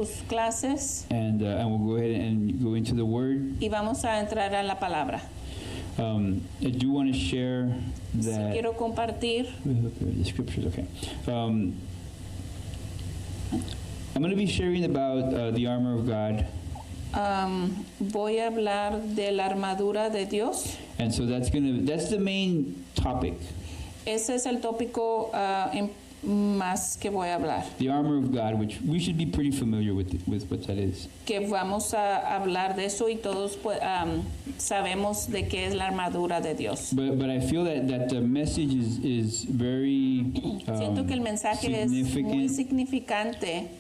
sus clases and we'll go ahead and go into the Word. y vamos a entrar a la palabra. I do want to share Sí, that. quiero compartir. The scriptures, okay. I'm going to be sharing about the armor of God. Voy a hablar de la armadura de Dios. And so that's the main topic. Ese es el tópico más que voy a hablar. The armor of God, which we should be pretty familiar with what that is. Que vamos a hablar de eso y todos sabemos de qué es la armadura de Dios. But I feel that the message is very Siento que el mensaje es muy significante.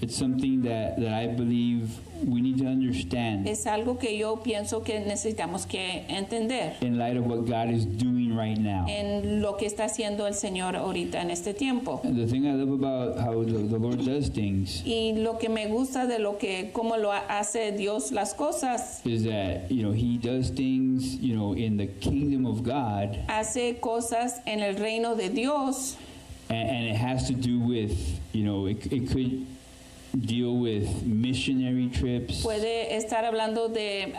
It's something that I believe we need to understand. Es algo que yo pienso que necesitamos que entender. In light of what God is doing right now. En lo que está haciendo el Señor ahorita en este tiempo. And the thing I love about how the Lord does things. Y lo que me gusta de cómo lo hace Dios las cosas. Is that He does things in the kingdom of God. Hace cosas en el reino de Dios. And it has to do with it could deal with missionary trips. Puede estar hablando de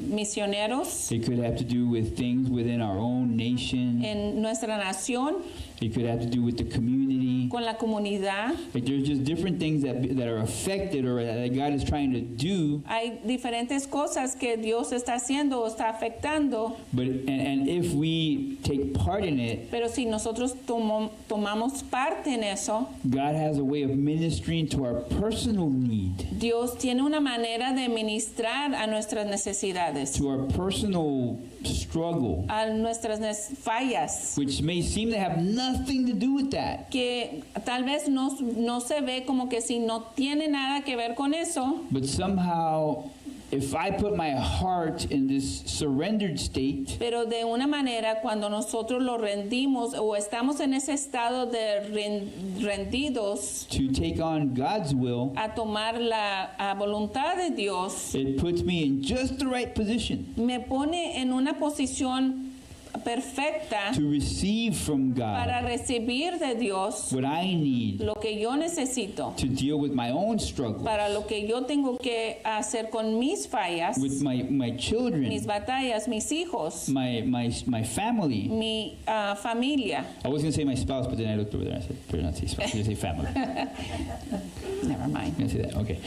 misioneros. It could have to do with things within our own nation. En nuestra nación. It could have to do with the community. Con la comunidad. Like there's just different things that are affected or that God is trying to do. Hay diferentes cosas que Dios está haciendo o está afectando. But and if we take part in it. Pero si nosotros tomamos parte en eso. God has a way of ministering to our personal need. Dios tiene una manera de ministrar a nuestras necesidades. To our personal struggle. A nuestras fallas. Which may seem to have nothing to do with that. Que tal vez no se ve como que si no tiene nada que ver con eso. But somehow, if I put my heart in this surrendered state, pero de una manera cuando nosotros lo rendimos o estamos en ese estado de rendidos to take on God's will, a tomar la voluntad de Dios, it puts me in just the right position. Me pone en una posición perfecta to receive from God para recibir de Dios what I need lo que yo necesito to deal with my own struggles, para lo que yo tengo que hacer con mis fallas, with my children, mis batallas, mis hijos, my family, mi familia. I was going to say my spouse, but then I looked over there and I said, better not say spouse, you say family. Never mind. I'm going to say that, okay.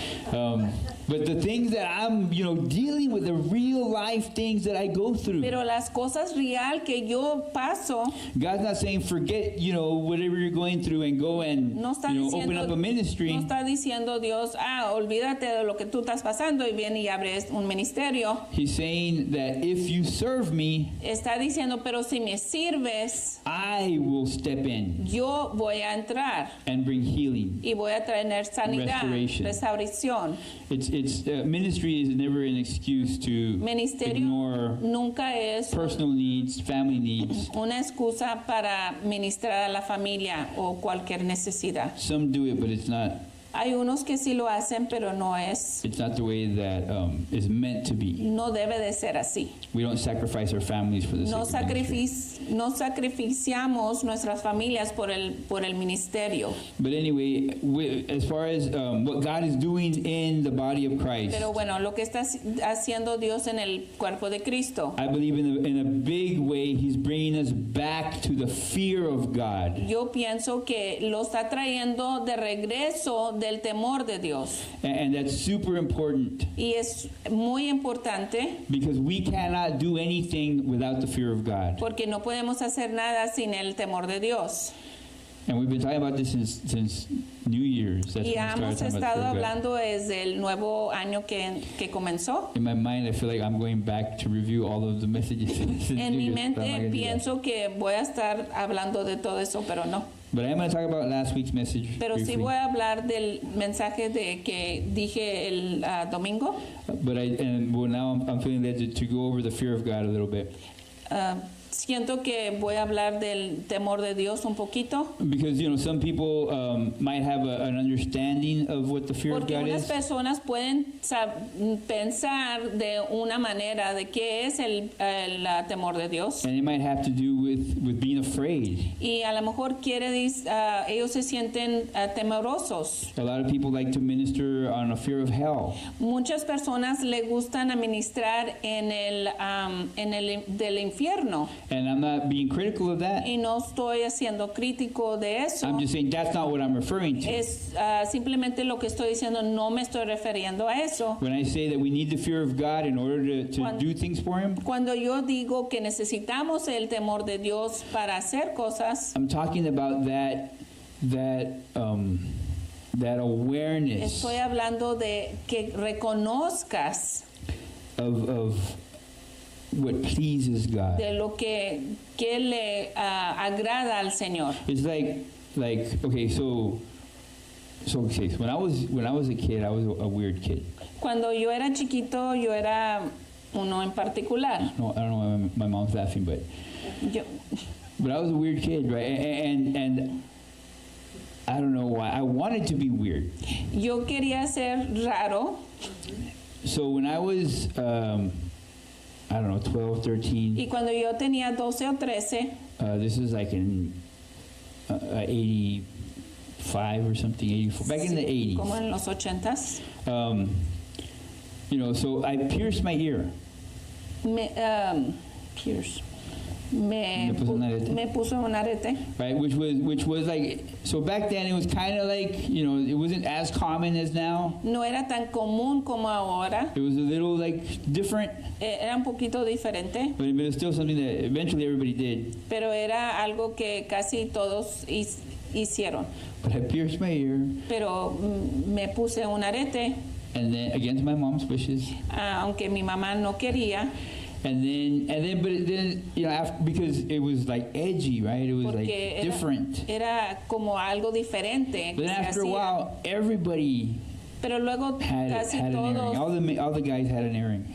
But the things that I'm, dealing with, the real life things that I go through. Pero las cosas real que yo paso. God's not saying forget, whatever you're going through and go and, open up a ministry. No está diciendo Dios, olvídate de lo que tú estás pasando y viene y abres un ministerio. He's saying that if you serve me, está diciendo, pero si me sirves, I will step in. Yo voy a entrar. And bring healing. Y voy a traer sanidad, restauración. It's ministry is never an excuse to ignore nunca es personal needs, family needs. Una excusa para ministrar a la familia o cualquier necesidad. Some do it, but it's not. Hay unos que sí lo hacen, pero no es. It's not the way that is meant to be. No debe de ser así. We don't sacrifice our families for the sake of ministry. No sacrificiamos nuestras familias por el ministerio. But anyway, as far as what God is doing in the body of Christ. Pero bueno, lo que está haciendo Dios en el cuerpo de Cristo. I believe in a big way He's bringing us back to the fear of God. Yo pienso que lo está trayendo de regreso del temor de Dios. And that's super important. Y es muy importante. Because we cannot do anything without the fear of God. Porque no podemos hacer nada sin el temor de Dios. And we've been talking about this since New Year's. Y hemos estado hablando desde el nuevo año que comenzó. In my mind, I feel like I'm going back to review all of the messages. En mi mente pienso que voy a estar hablando de todo eso, pero no. But I am going to talk about last week's message. Pero briefly. sí voy a hablar del mensaje que dije el domingo. But now I'm feeling led to go over the fear of God a little bit. siento que voy a hablar del temor de Dios un poquito. Because, some people might have an understanding of what the fear of Porque God unas is. personas pueden pensar de una manera de qué es el temor de Dios. And it might have to do with being afraid. Y a lo mejor ellos se sienten temerosos. A lot of people like to minister on a fear of hell. Muchas personas le gustan administrar en el del infierno. And I'm not being critical of that. Y no estoy haciendo crítico de eso. I'm just saying that's not what I'm referring to. Es simplemente lo que estoy diciendo, no me estoy refiriendo a eso. When I say that we need the fear of God in order to do things for Him, Cuando yo digo que necesitamos el temor de Dios para hacer cosas, I'm talking about that awareness estoy hablando de que reconozcas of what pleases God. de lo que le agrada al Señor. It's like okay, so okay, when I was a kid, I was a weird kid. Cuando yo era chiquito, yo era uno en particular. No, I don't know why my mom's laughing, but I was a weird kid, right? And I don't know why. I wanted to be weird. Yo quería ser raro. So when I was, I don't know, 12, 13, Y cuando yo tenía 12 o 13, this is like in 85 or something, 84, back in the 80s. como en los 80s, So I pierced my ear. Pierce. Me puso un arete. Me puso un arete. Right, which was like, so back then it was kind of like, it wasn't as common as now. No era tan común como ahora. It was a little like different, Era un poquito diferente, but it was still something that eventually everybody did. pero era algo que casi todos hicieron. But I pierced my ear, Pero me puse un arete, and then against my mom's wishes, aunque mi mamá no quería, but then after, because it was like edgy, right? It was like porque different. era como algo diferente. que Then se after a hacía. while, everybody Pero luego had casi an earring. todos, All the guys had an earring.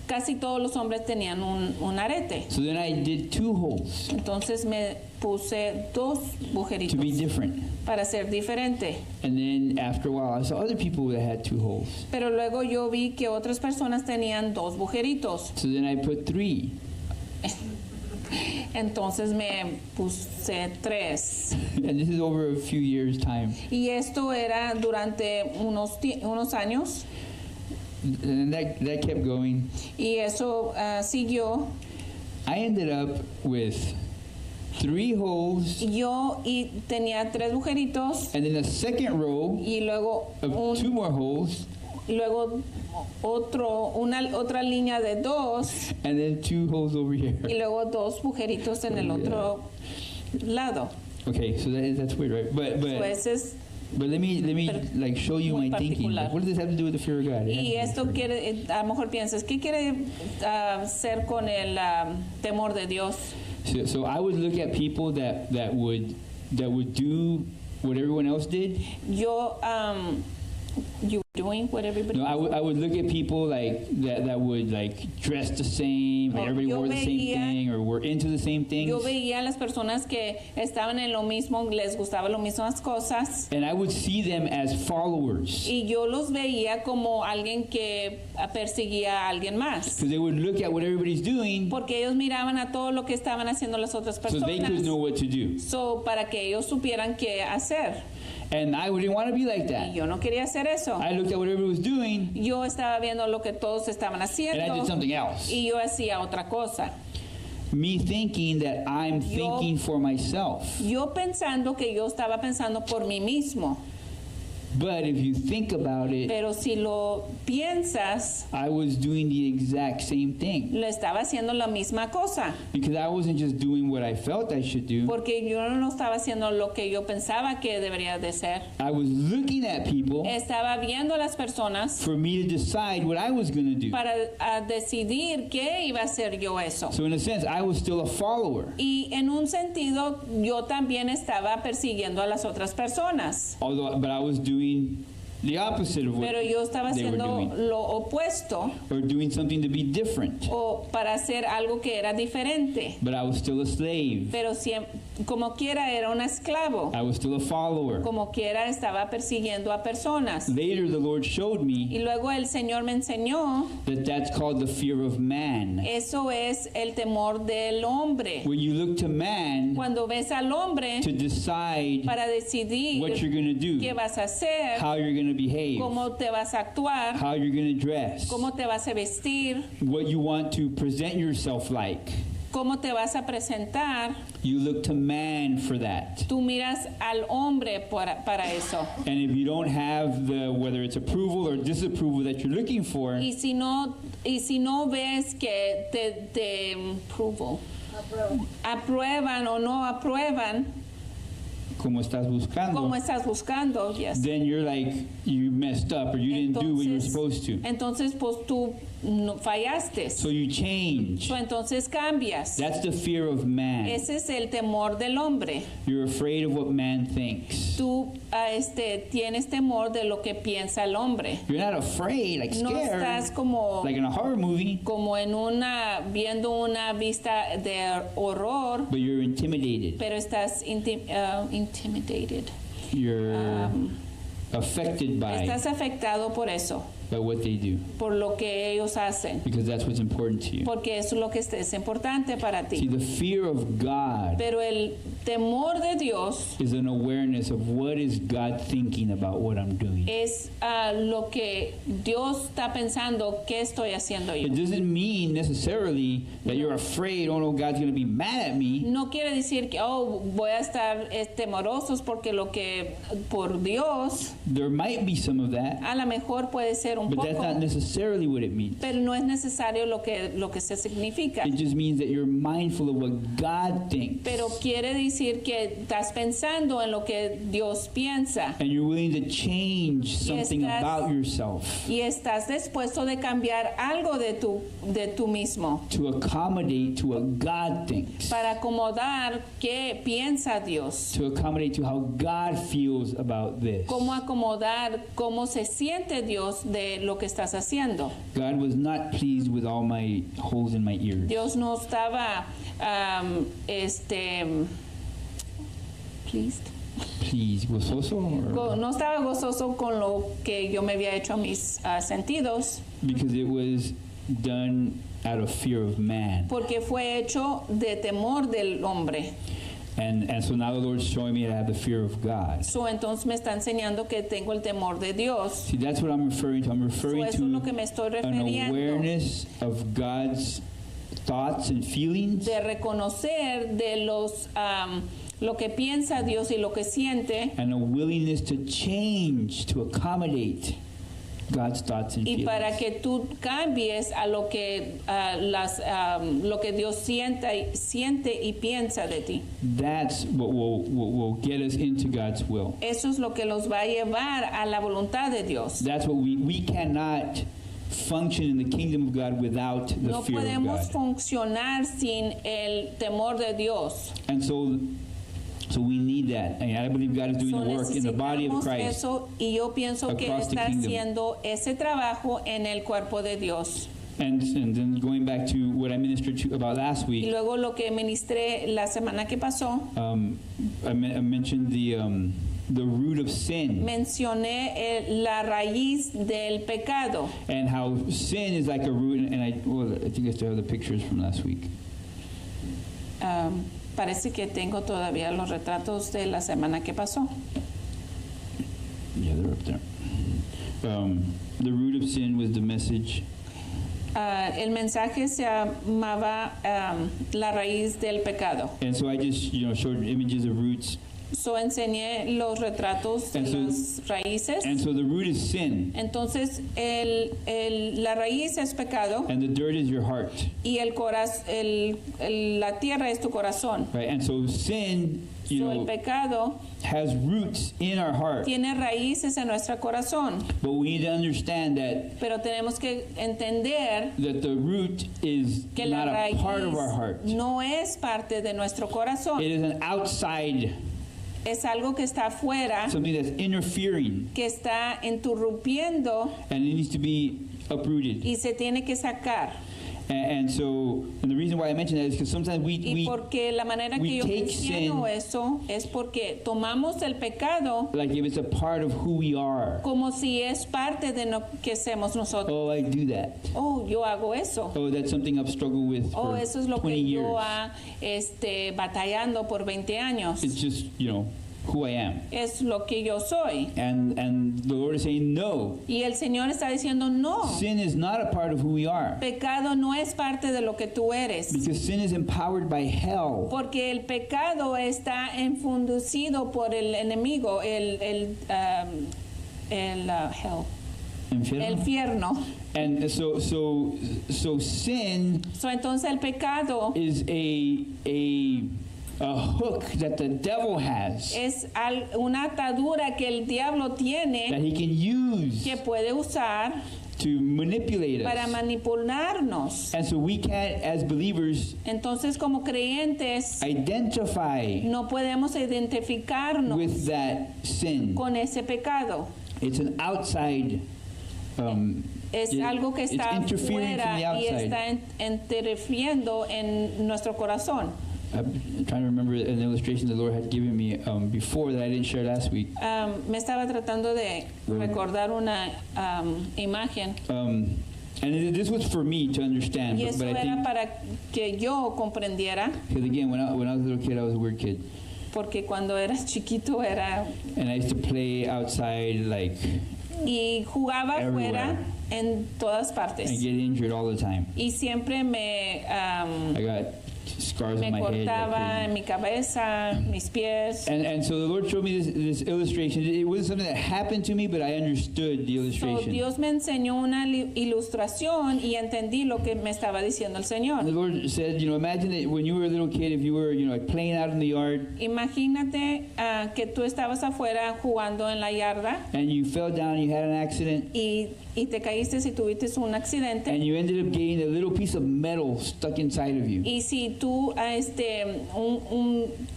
casi todos los hombres tenían un arete. So then I did 2 holes Entonces me puse 2 to be agujeritos different. para ser diferente. And then after a while, I saw other people that had 2 holes. Pero luego yo vi que otras personas tenían 2 agujeritos. So then I put 3. Entonces me puse 3. And this is over a few years' time. Y esto era durante unos años. And that kept going. Y eso siguió. I ended up with 3 holes Yo tenía 3 agujeritos and then a second row y luego of 2 more holes luego otra línea de 2 and then 2 holes over here. y luego 2 agujeritos en el otro lado. Okay, so that's weird, right? Pues es, But let me like show you muy my thinking. particular. Like, what does this have to do with the fear of God? y esto quiere, a lo mejor piensas, ¿qué quiere hacer con el temor de Dios? So I would look at people that would do what everyone else did. Yo, you doing what everybody No, I would look at people like that would like dress the same, like everybody Yo wore the same veía- thing or were into the same things. Yo veía a las personas que estaban en lo mismo, les gustaban las mismas cosas, And I would see them as followers. y yo los veía como alguien que perseguía a alguien más. Because they would look at what everybody's doing Porque ellos miraban a todo lo que estaban haciendo las otras so they could know personas. what to do. So, para que ellos supieran qué hacer. And I didn't want to be like Y that. yo no quería hacer eso. I looked at what everybody was doing Yo estaba viendo lo que todos estaban and I did haciendo something else. y yo hacía otra cosa. Me thinking that I'm Yo- thinking for myself. Yo pensando que yo estaba pensando por mí mismo. But if you think about it, Pero si lo piensas, I was doing the exact same thing. lo estaba haciendo la misma cosa. Because I wasn't just doing what I felt I should do. Porque yo no estaba haciendo lo que yo pensaba que debería de ser. I was looking at people Estaba viendo a las personas for me to decide what I was going to do. para decidir qué iba a hacer yo eso. So in a sense, I was still a follower. Y en un sentido, yo también estaba persiguiendo a las otras personas. But I was doing the opposite of what pero yo estaba they were haciendo doing, lo opuesto or doing something to be different. o para hacer algo que era diferente. But I was still a slave. Pero como quiera era un esclavo. I was still a follower. Como quiera estaba persiguiendo a personas. Later, the Lord showed me Y luego el Señor me enseñó, that that's called the fear of man. eso es el temor del hombre. When you look to man Cuando ves al hombre to decide para decidir what you're going to qué do, vas a hacer, how you're going to behave, cómo te vas a actuar, how you're going to dress, cómo te vas a vestir, what you want to present yourself like, cómo te vas a presentar, you look to man for that. tú miras al hombre para eso. And if you don't have the, whether it's approval or disapproval that you're looking for, Y si no ves que te aprueban o no aprueban, como estás buscando, como estás buscando, yes. then you're like, you messed up or you didn't do what you were supposed to. Entonces, pues tú no fallaste. So you change. Entonces cambias. That's the fear of man. Ese es el temor del hombre. You're afraid of what man thinks. Tú tienes temor de lo que piensa el hombre. You're not afraid, like No scared, estás como like in a horror movie, viendo una vista de horror, but you're intimidated. pero estás intimidated. You're affected by Estás afectado por eso, what they do, por lo que ellos hacen, because that's what's important to you. porque eso es lo que es importante para See, ti. the fear of God Pero el temor de Dios is an awareness of what is God thinking about what I'm doing. es lo que Dios está pensando, ¿qué estoy haciendo yo? It doesn't mean necessarily that you're afraid, oh no, God's going to be mad at me. No quiere decir que, voy a estar temorosos porque por Dios, There might be some of that, a lo mejor puede ser un but that's not poco, necessarily what it means. pero no es necesario lo que se significa. It just means that you're mindful of what God thinks. Pero quiere decir que estás pensando en lo que Dios piensa And you're willing to change something estás- about yourself y estás dispuesto de cambiar algo de tú mismo to accommodate to what God thinks, para acomodar qué piensa Dios. to accommodate to how God feels about this. Cómo acomodar cómo se siente Dios de lo que estás haciendo. God was not pleased with all my holes in my ears. Dios no estaba pleased. Please, gozoso? Or, No estaba gozoso con lo que yo me había hecho a mis sentidos, because it was done out of fear of man. porque fue hecho de temor del hombre. And so now the Lord's showing me that I have the fear of God. Entonces me está enseñando que tengo el temor de Dios. See, that's what I'm referring to. I'm referring Eso es lo que to me estoy an refiriendo. awareness of God's thoughts and feelings, De reconocer de lo que piensa Dios y lo que siente, and a willingness to change to accommodate God's thoughts and y feelings. para que tú cambies a lo que Dios siente y piensa de ti. That's what will get us into God's will. Eso es lo que los va a llevar a la voluntad de Dios. That's what we cannot function in the kingdom of God without the No fear of podemos God. funcionar sin el temor de Dios. And so we need that. And I believe God is doing the work in the body of Necesitamos Christ. eso, y yo pienso que Él across the está kingdom. haciendo ese trabajo en el cuerpo de Dios. And then going back to what I ministered to about last Y week, luego lo que ministré la semana que pasó, I mentioned the root of sin mencioné la raíz del pecado. and how sin is like a root. And I think I still have the pictures from last week. Parece que tengo todavía los retratos de la semana que pasó. Yeah, they're up there. The root of sin was the message. El mensaje se llamaba la raíz del pecado. And so I just, showed images of roots. Enseñé los retratos de And so- las raíces. And so the root is sin, Entonces, la raíz es pecado and the dirt is your heart, y la tierra es tu corazón. right? And so sin, El pecado has roots in our heart. tiene raíces en nuestro corazón, But we need to understand that pero tenemos que entender the root is que la not a part of our raíz heart. no es parte de nuestro corazón. It is an outside es algo que está afuera, something that's interfering, que está interrumpiendo and it needs to be uprooted. y se tiene que sacar. And the reason why I mention that is because sometimes Y porque la manera we que yo take menciono sin- eso es porque tomamos el pecado like if it's a part of who we are. como si es parte de lo que hacemos nosotros. Oh, I do that. Oh, yo hago eso. Oh, that's something I've struggled with Oh, for eso es lo 20 que years. yo batallando por 20 años. It's just, who I am. Es lo que yo soy. And the Lord is saying, no, Y el Señor está diciendo, no, sin is not a part of who we are. pecado no es parte de lo que tú eres. Because sin is empowered by hell. Porque el pecado está enfunducido por el enemigo, el hell, el Infierno. infierno. And so sin Entonces el pecado is a hook that the devil has es una atadura que el diablo that tiene he can use que puede usar to manipulate para us. manipularnos. And so we can't, as believers, Entonces como creyentes identify no podemos identificarnos with that sin. con ese pecado. It's an outside. Es algo que it's está interfering from the fuera y outside. está interfiriendo en nuestro corazón. I'm trying to remember an illustration the Lord had given me before that I didn't share last week. Me estaba tratando de recordar una imagen And this was for me to understand, y eso but I era think, para que yo comprendiera, because again, when I was a little kid, I was a weird kid. porque cuando eras chiquito era And I used to play outside, like, y jugaba Everywhere. afuera en todas partes and get injured all the time. y siempre me I got scars on my head. cortaba en mi cabeza, mis pies. And so the Lord showed me this illustration. It wasn't something that happened to me, but I understood the So, illustration. Dios me enseñó una ilustración y entendí lo que me estaba diciendo el And the Señor. Lord said, imagine that when you were a little kid, if you were, like playing out in the yard, Imagínate que tú estabas afuera jugando en la yarda and you fell down, you had an accident, y te caíste y tuviste un accidente. and you ended up getting a little piece of metal stuck inside of you. Y si tú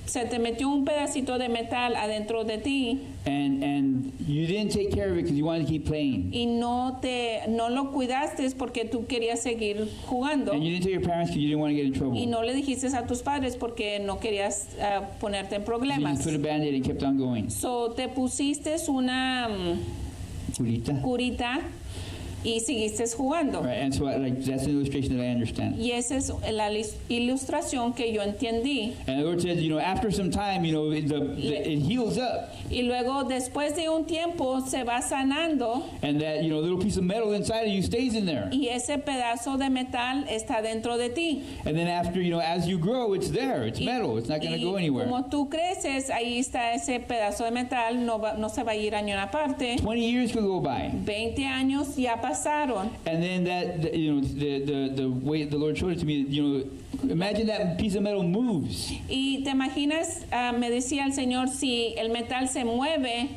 se te metió un pedacito de metal adentro de ti And you didn't take care of it because you wanted to keep playing. y no lo cuidaste porque tú querías seguir jugando And you didn't tell your parents because you didn't want to get in trouble. y no le dijiste a tus padres porque no querías ponerte en So you problemas. just put a band-aid and kept on going. So te pusiste una Curita. curita y seguiste jugando. Right, and so that's an illustration that I understand. Y esa es la ilustración que yo entendí. And the Lord says, after some time, it heals up. Y luego, después de un tiempo, se va sanando And that, little piece of metal inside of you stays in there. y ese pedazo de metal está dentro de ti. And then after, as you grow, it's there. It's metal. It's not going to go anywhere. Como tú creces, ahí está ese pedazo de metal, no se va a ir a ninguna parte. 20 years could go by. 20 años ya pasaron. And then the way the Lord showed it to me, imagine that piece of metal moves. Y te imaginas, me decía el Señor, si el metal se mueve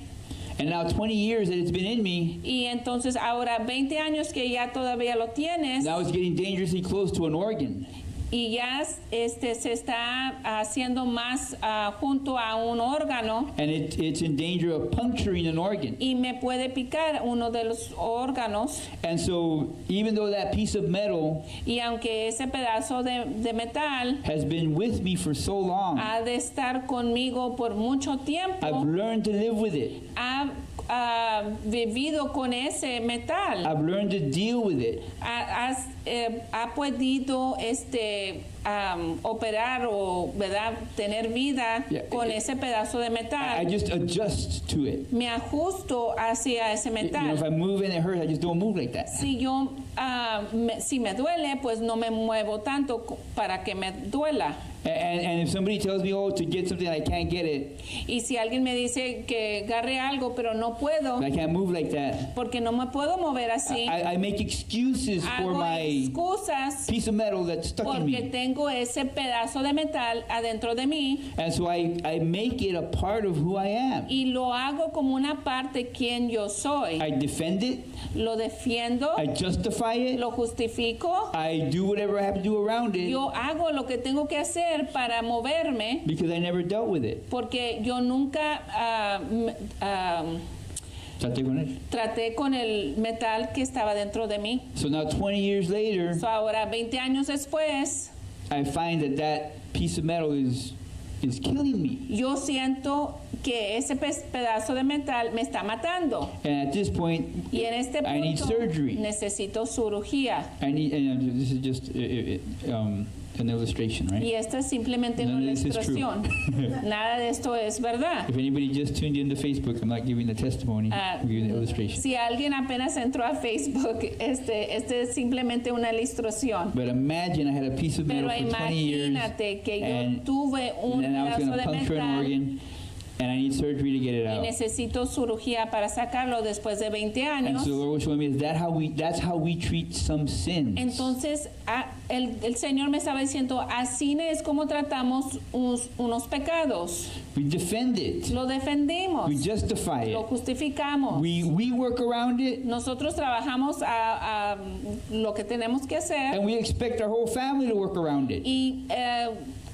And now 20 years that it's been in me, y entonces ahora 20 años que ya todavía lo tienes now it's getting dangerously close to an organ. y ya se está haciendo más junto a un órgano And it's in danger of puncturing an organ. y me puede picar uno de los órganos. And so even though that piece of metal Y aunque ese pedazo de metal has been with me for so long, ha de estar conmigo por mucho I've tiempo, learned to live with it. ha vivido con ese metal, I've learned to deal with it. ha podido operar o ¿verdad? Tener vida Yeah. con ese pedazo de I metal. just adjust to it. Me ajusto hacia ese If metal. I move and it hurts, I just don't move like that. Si me duele, pues no me muevo tanto para que me duela. And if somebody tells me, to get something, I can't get it, Y si alguien me dice que agarre algo, pero no puedo, I can't move like that, porque no me puedo mover así, I make excuses for hago my excusas piece of metal that's stuck in porque me. tengo ese pedazo de metal adentro de mí And so I make it a part of who I am. y lo hago como una parte quien yo soy. I defend it, Lo defiendo, I justify it, lo justifico. I do whatever I have to do around it Yo hago lo que tengo que hacer para moverme because I never dealt with it. porque yo nunca Traté con él. traté con el metal que estaba dentro de mí. So now 20 years later, So, ahora, 20 años después, I find that piece of metal is killing me. yo siento que ese pedazo de metal me está matando. And at this point, Y en este I need punto surgery. necesito cirugía. and this is just an illustration, right? Y esta es simplemente None una of this is true. ilustración. Nada de esto es verdad. If anybody just tuned into Facebook, I'm not giving the testimony, I'm giving the illustration. Si alguien apenas entró a Facebook, este es simplemente una ilustración. But imagine I had a piece of metal Pero for 20 years, imagínate que yo and tuve un then I was pedazo going to de puncture an metal organ, and I need surgery to get it y out. necesito cirugía para sacarlo después de 20 And años. so the Lord was showing me, that's how we treat some sins. Entonces el Señor me estaba diciendo, así es como tratamos unos pecados. We defend it. Lo defendemos, We justify lo it. justificamos. We work around it, Nosotros trabajamos a lo que tenemos que hacer and we expect our whole family to work around it. y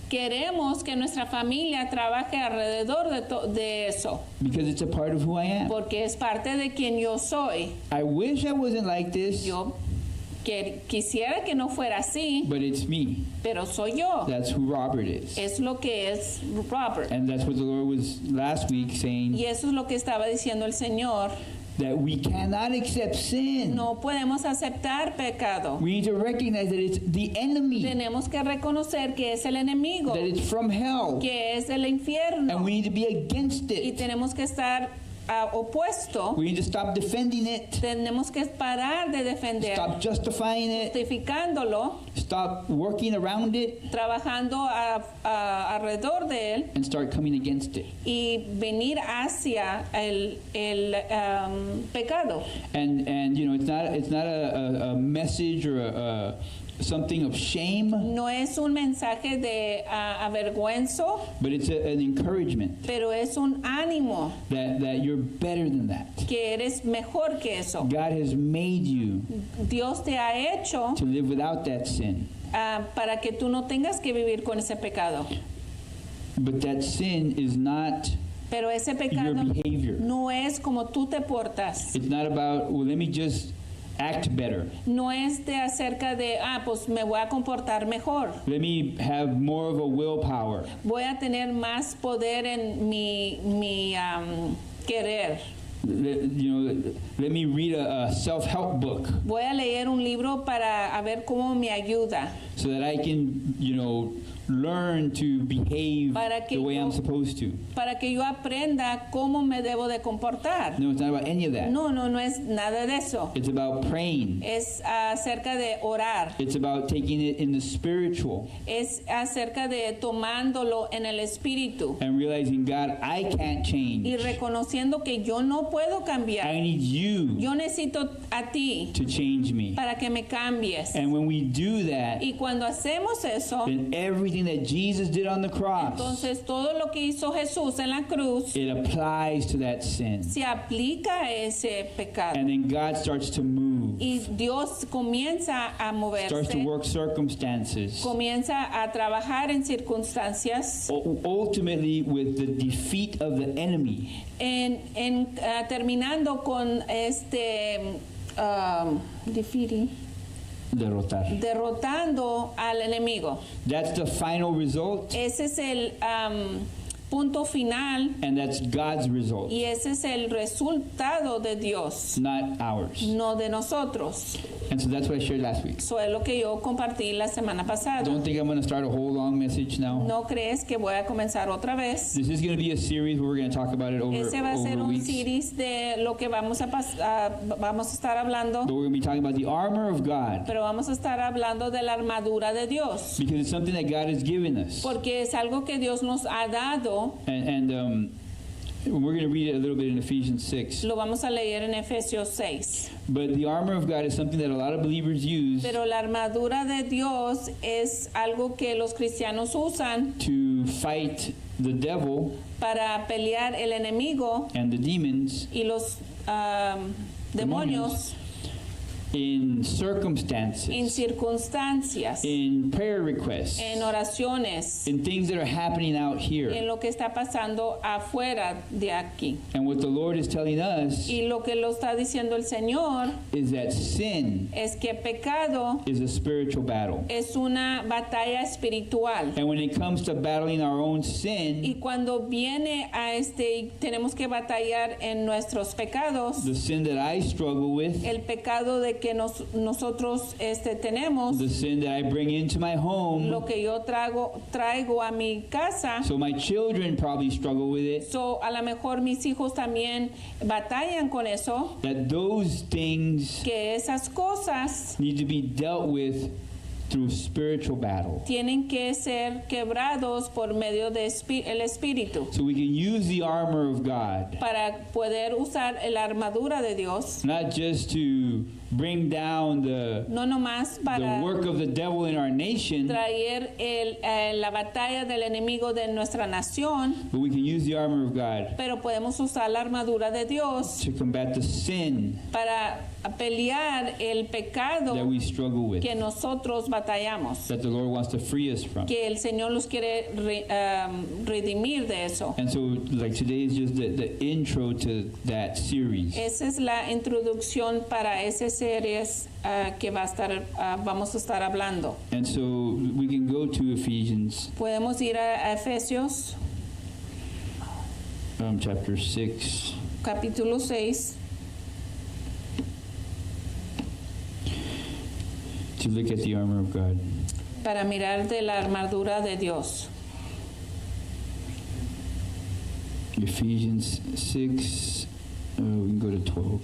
queremos que nuestra familia trabaje alrededor de eso, Because it's a part of who I am. porque es parte de quien yo soy. I wish I wasn't like this, Yo quisiera que no fuera así, but it's me. pero soy yo. That's who Robert is. Es lo que es Robert. And that's what the Lord was last week saying, Y eso es lo que estaba diciendo el Señor. that we cannot accept sin. No podemos aceptar pecado. We need to recognize that it's the enemy, Tenemos que reconocer que es el enemigo, that it's from hell, que es el and infierno. we need to be against Y it. tenemos que estar opuesto. We need to stop defending it, Tenemos que parar de defender, stop justifying it, justificándolo, stop working around it, trabajando alrededor de él and start coming against it. y venir hacia el pecado. And you know, it's not a message or a something of shame, No es un mensaje de avergüenzo, but it's an encouragement pero es un ánimo that you're better than that. que eres mejor que eso. God has made you Dios te ha hecho to live without that sin. para que tú no tengas que vivir con ese pecado. But that sin is not Pero ese your pecado behavior. no es como tú te portas. It's not about, well, let me just act better. No es de acerca de, pues me voy a comportar mejor. Let me have more of a willpower. Voy a tener más poder en mi querer. Let me read a self-help book Voy a leer un libro para a ver cómo me ayuda. so that I can, learn to behave Para que the way yo- I'm supposed to. Para que yo aprenda cómo me debo de comportar. No, it's not about any of that. No es nada de eso. It's about praying. Es acerca de orar. It's about taking it in the spiritual Es acerca de tomándolo en el espíritu and realizing, God, I can't change. y reconociendo que yo no puedo cambiar. I need you Yo necesito a ti to change me. para que me cambies. And when we do that, Y cuando hacemos eso, then everything that Jesus did on the cross, entonces todo lo que hizo Jesús en la cruz it applies to that sin. se aplica a ese pecado. And then God starts to move, Y Dios comienza a starts to moverse, work circumstances, comienza a trabajar en circunstancias, ultimately with the defeat of the enemy. terminando con defeating, Derrotar. derrotando al enemigo. That's the final result, Ese es el punto final and that's God's result, y ese es el resultado de Dios, not ours. no de nosotros. And so that's what I shared last week. Eso es lo que yo compartí la semana pasada. Don't think I'm going to start a whole long message now. ¿No crees que voy a comenzar otra vez? This is going to be a series where we're going to talk about it Ese va a ser over un weeks. series de lo que vamos a estar hablando, But we're going to be talking about the armor of God, pero vamos a estar hablando de la armadura de Dios, because it's something that God has given us. porque es algo que Dios nos ha dado And We're going to read it a little bit in Ephesians 6. Lo vamos a leer en Efesios 6. But the armor of God is something that a lot of believers use Pero la armadura de Dios es algo que los cristianos usan to fight the devil para pelear el enemigo and the demons y los demonios in en circumstances, circunstancias, in prayer requests, en oraciones, in things that are happening out here. en lo que está pasando afuera de aquí. And what the Lord is telling us Y lo que lo está diciendo el Señor is that sin es que pecado is a spiritual battle. es una batalla espiritual. And when it comes to battling our own Y sin, cuando viene a tenemos que batallar en nuestros pecados, the sin that I struggle with, el pecado de que nosotros tenemos, the sin that I bring into my home, lo que yo traigo a mi casa. so my children probably struggle with it, So, a lo mejor mis hijos también batallan con eso, that those things que esas cosas need to be dealt with through spiritual battle. tienen que ser quebrados por medio de el Espíritu So we can use the armor of God, para poder usar la armadura de Dios, not just to bring down no nomás the para work of the devil in our nation, traer la batalla del enemigo de nuestra nación, but we can use the armor of God pero podemos usar la armadura de Dios to combat the sin para pelear el pecado that we struggle with, que nosotros batallamos, that the Lord wants to free us from. que el Señor los quiere redimir de eso. And so, like, today is just the intro to that series. Esa es la introducción para esas series que vamos a estar hablando. And so we can go to Ephesians Podemos ir a Efesios chapter 6. capítulo 6 To look at the armor of God. para mirar de la armadura de Dios. Ephesians 6, we can go to 12.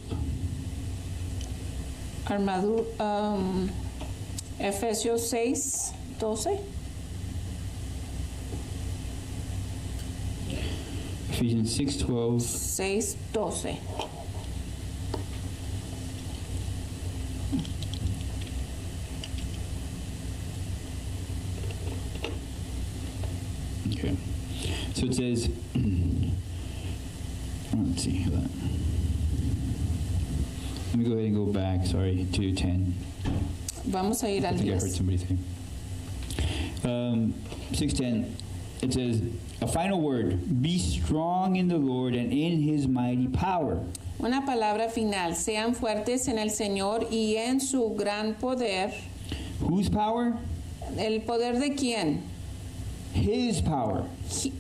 Efesios 6, 12. Ephesians 6:12. 6, 12. Okay. So it says, let's see, hold on. Let me go ahead and go back, sorry, to 10. Vamos a ir I al think I heard 10. somebody say. 6:10, it says, a final word, be strong in the Lord and in his mighty power. Una palabra final. Sean fuertes en el Señor y en su gran poder. Whose power? ¿El poder de quién? His power,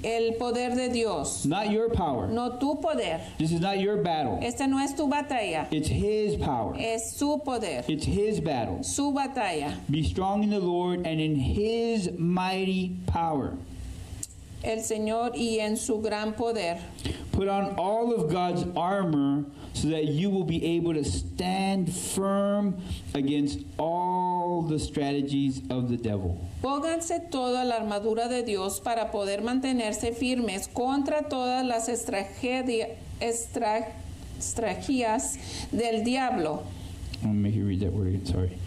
El poder de Dios. not your power. No tu poder. This is not your battle. Esta no es tu batalla. It's his power. Es su poder. It's his battle. Su batalla. Be strong in the Lord and in his mighty power. El Señor y en su gran poder. Put on all of God's armor so that you will be able to stand firm against all the strategies of the devil. Pónganse toda la armadura de Dios para poder mantenerse firmes contra todas las estrategias del diablo. I'm going to make you read that word again, sorry.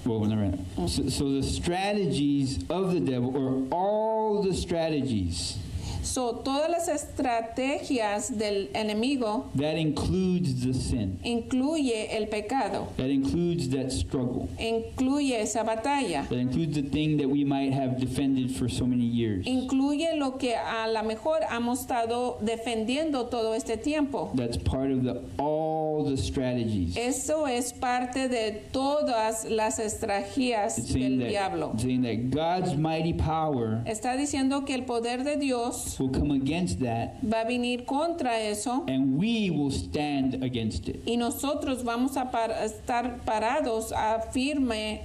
Well, never mind. So the strategies of the devil, or all the strategies, So, todas las estrategias del enemigo that includes the sin, incluye el pecado, that includes that struggle, incluye esa batalla, that includes the thing that we might have defended for so many years. incluye lo que a lo mejor hemos estado defendiendo todo este tiempo. That's part of all the strategies. Eso es parte de todas las estrategias It's del saying diablo. that God's mighty power Está diciendo que el poder de Dios will come against that, va a venir contra eso and we will stand against it. y nosotros vamos a estar parados a firme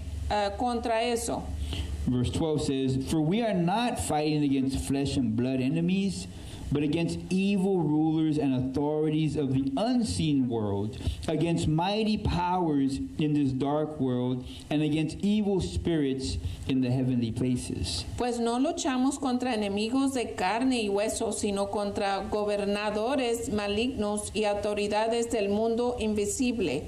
contra eso. Verse 12 says, for we are not fighting against flesh and blood enemies, but against evil rulers and authorities of the unseen world, against mighty powers in this dark world, and against evil spirits in the heavenly places. Pues no luchamos contra enemigos de carne y hueso, sino contra gobernadores malignos y autoridades del mundo invisible,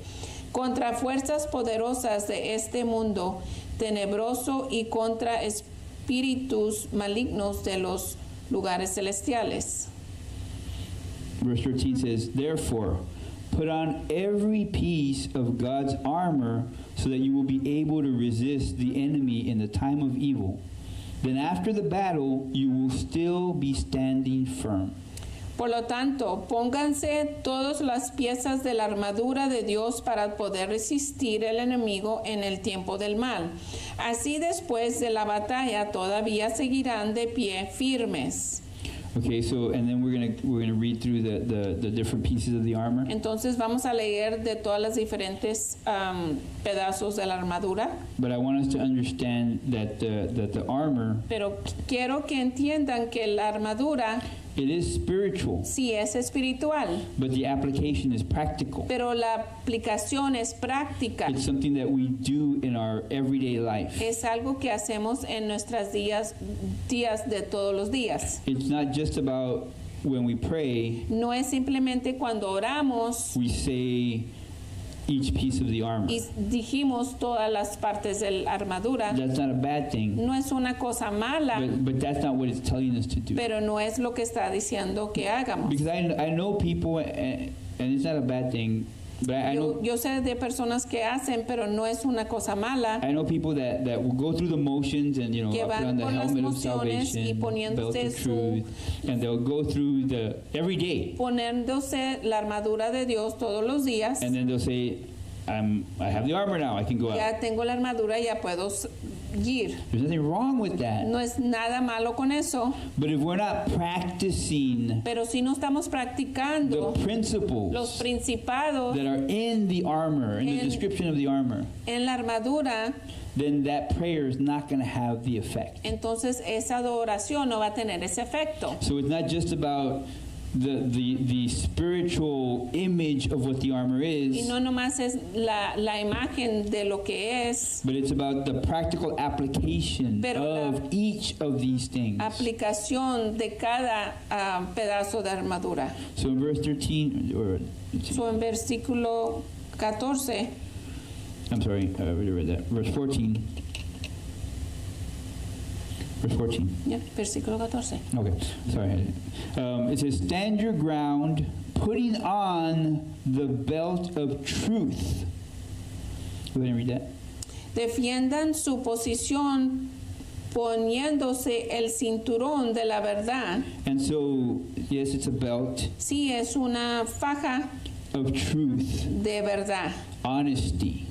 contra fuerzas poderosas de este mundo tenebroso y contra espíritus malignos de los lugares celestiales. Verse 13 says, "Therefore, put on every piece of God's armor so that you will be able to resist the enemy in the time of evil. Then after the battle, you will still be standing firm." Por lo tanto, pónganse todas las piezas de la armadura de Dios para poder resistir el enemigo en el tiempo del mal. Así después de la batalla todavía seguirán de pie firmes. Okay, so and then we're gonna read through the different pieces of the armor. Entonces vamos a leer de todas las diferentes pedazos de la armadura, But I want us to understand that the armor, pero quiero que entiendan que la armadura it is spiritual, sí es espiritual, but the application is practical. pero la aplicación es práctica. It's something that we do in our everyday life. Es algo que hacemos en nuestros días de todos los días. It's not just about when we pray, No es simplemente cuando oramos we say each piece of the armor. y dijimos todas las partes de la armadura. That's not a bad thing, No es una cosa mala, but that's not what it's telling us to do. pero no es lo que está diciendo que hagamos. Because I know people, and it's not a bad thing, but I know Yo sé de personas que hacen, pero no es una cosa mala, I know people that will go through the motions and, que put van on the con las helmet of mociones y salvation, belt poniéndose of truth, and they'll go through every day, poniéndose la armadura de Dios todos los días. and then they'll say, I have the armor now, I can go out. Ya tengo la armadura, ya puedo ir. There's nothing wrong with that. No es nada malo con eso, But if we're not practicing pero si no estamos practicando the principles los principados that are in the armor, in the En- description of the armor, en la armadura, then that prayer is not going to have the effect. entonces esa adoración no va a tener ese efecto. So it's not just about the spiritual image of what the armor Y is, no nomás es la imagen de lo que es, but it's about the practical application Pero la- of each of these things. aplicación de cada pedazo de armadura. So in verse 13, or So, en versículo 14, I'm sorry, I already read that. Verse 14. Verse 14. ya, versículo 14. Okay, sorry. It says, "Stand your ground, putting on the belt of truth." Go ahead and read that. Defiendan su posición poniéndose el cinturón de la verdad. And so, yes, it's a belt Sí, es una faja of truth, de verdad, honesty,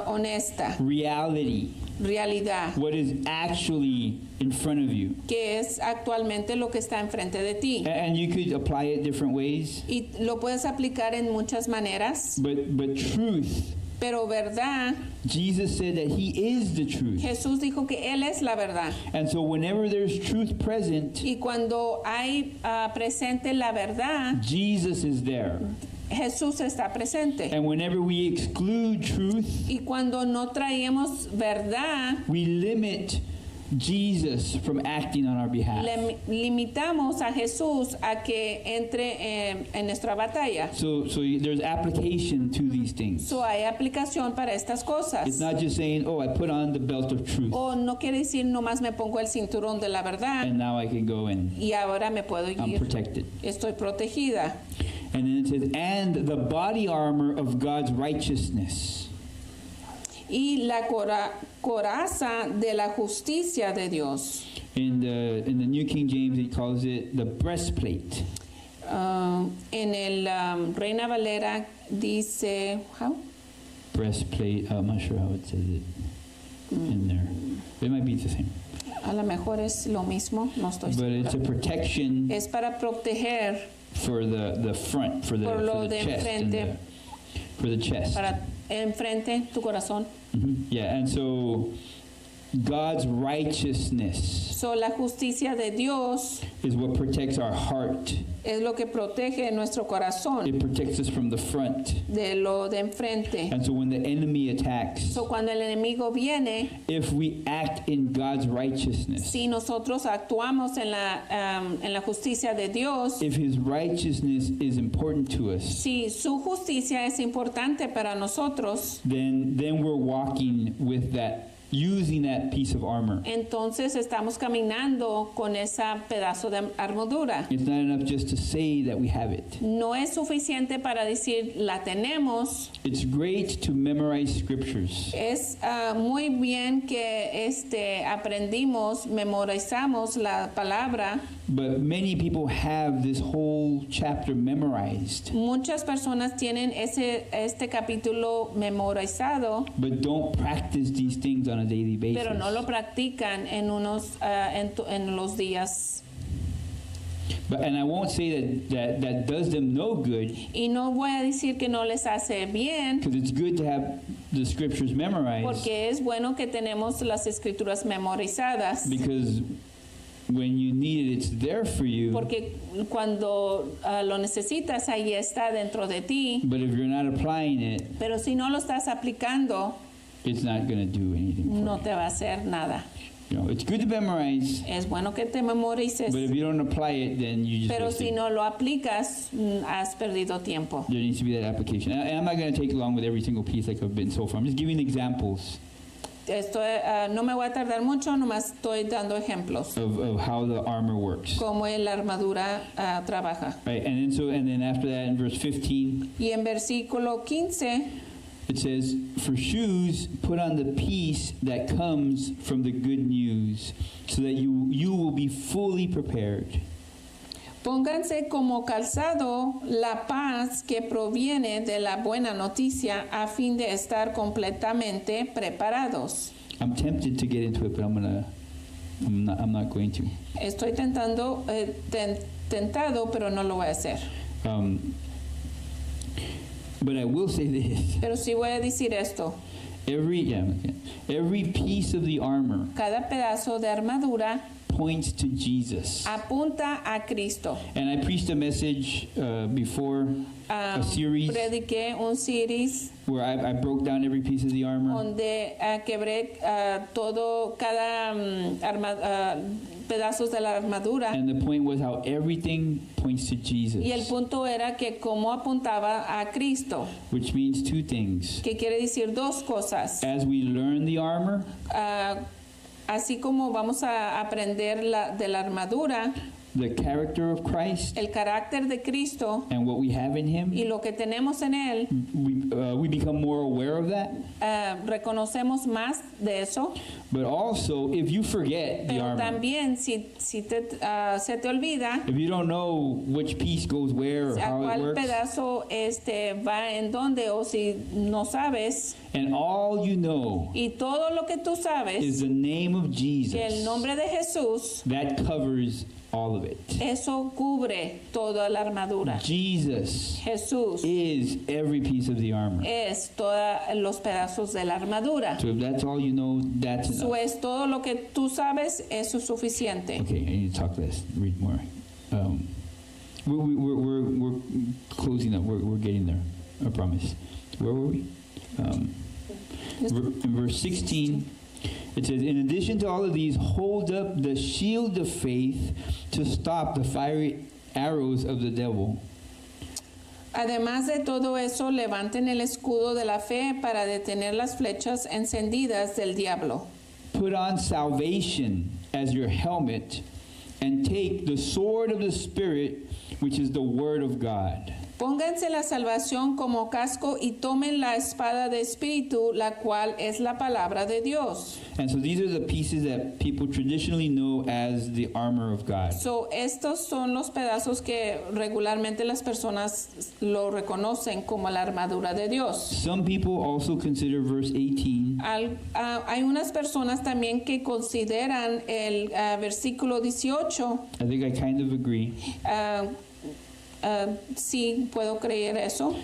honesta, reality, realidad, what is actually in front of you. que es actualmente lo que está enfrente de ti. And you could apply it different ways, Y lo puedes aplicar en muchas maneras, but truth, pero verdad, Jesus said that He is the truth. Jesús dijo que Él es la verdad. And so whenever there's truth present, Y cuando hay presente la verdad, Jesus is there. Jesús está presente. And whenever we exclude truth, Y cuando no traemos verdad, we limit Jesus from acting on our behalf. limitamos a Jesús a que entre en nuestra batalla. So there's application to these things. So hay aplicación para estas It's cosas. not just saying, oh, I put on the belt of truth, O no quiere decir nomás me pongo el cinturón de la verdad and now I can go and y ahora me puedo I'm ir. protected. Estoy protegida. And then it says, and the body armor of God's righteousness. Y la coraza de la justicia de Dios. In the New King James, it calls it the breastplate. En el Reina Valera dice, how? Breastplate. I'm not sure how it says it in there. It might be the same. A lo mejor es lo mismo, no estoy But it's a segura. protection Es para proteger, for the front, for Por lo the de chest, and enfrente. for the chest. para enfrente tu corazón. Yeah, and so God's righteousness So, la justicia de Dios is what protects our heart. es lo que protege nuestro corazón It protects us from the front. de lo de enfrente. And so when the enemy attacks, So, cuando el enemigo viene, if we act in God's righteousness, si nosotros actuamos en la justicia de Dios, if his righteousness is important to us, si su justicia es importante para nosotros, then we're walking with that, using that piece of armor. entonces estamos caminando con ese pedazo de armadura. It's not enough just to say that we have it. No es suficiente para decir la tenemos. It's great to memorize scriptures, Es muy bien que aprendimos, memorizamos la palabra. but many people have this whole chapter memorized, Muchas personas tienen este capítulo memorizado, but don't practice these things on a daily basis. pero no lo practican en los días. And I won't say that does them no good, Y no voy a decir que no les hace bien, because it's good to have the scriptures memorized, porque es bueno que tenemos las escrituras memorizadas, because when you need it, it's there for you. porque cuando lo necesitas, ahí está dentro de ti, But if you're not applying it, pero si no lo estás aplicando, it's not going to do anything for no you. te va a hacer nada. You know, it's good to memorize, Es bueno que te memorices, but if you don't apply it, then you just pero waste si it. no lo aplicas, has perdido tiempo. There needs to be that application. And I'm not going to take long with every single piece like I've been so far. I'm just giving examples No me voy a tardar mucho, nomás estoy dando ejemplos of how the armor works. cómo la armadura trabaja. Right, and then after that, in verse 15, Y en versículo 15 it says, "For shoes, put on the peace that comes from the good news, so that you will be fully prepared." pónganse como calzado la paz que proviene de la buena noticia a fin de estar completamente preparados. I'm tempted to get into it, but I'm not going to. Estoy tentado, pero no lo voy a hacer. But I will say this: Pero sí voy a decir esto. every piece of the armor Cada pedazo de armadura points to Jesus. apunta a Cristo. And I preached a message before, a series Prediqué un series where I broke down every piece of the armor. donde quebré cada pedazos de la armadura. And the point was how everything points to Jesus, Y el punto era que cómo apuntaba a Cristo, which means two things. que quiere decir dos cosas. As we learn the armor, Así como vamos a aprender de la armadura, the character of Christ, el carácter de Cristo and what we have in Him, y lo que tenemos en Él, we become more aware of that. reconocemos más de eso. But also, if you forget the Pero armor, también si se te olvida if you don't know which piece goes where or a how it cuál works, pedazo va en dónde, o si no sabes, and all you know y todo lo que tú is sabes, the name of que el Jesus, nombre de Jesús, that covers all of it. eso cubre toda la armadura. Jesus Jesús is every piece of the armor. es todos los pedazos de la armadura. So if that's all you know, that's Eso enough. es todo lo que tú sabes, eso es suficiente. Okay, I need to talk less, read more. We're closing up. We're getting there. I promise. Where were we? In verse 16, it says, "In addition to all of these, hold up the shield of faith to stop the fiery arrows of the devil." Además de todo eso, levanten el escudo de la fe para detener las flechas encendidas del diablo. Put on salvation as your helmet, and take the sword of the Spirit, which is the word of God. Pónganse la salvación como casco y tomen la espada de espíritu, la cual es la palabra de Dios. And so these are the pieces that people traditionally know as the armor of God. So, estos son los pedazos que regularmente las personas lo reconocen como la armadura de Dios. Some people also consider verse 18 Hay unas personas también que consideran el versículo 18. I think I kind of agree. Sí, puedo creer eso.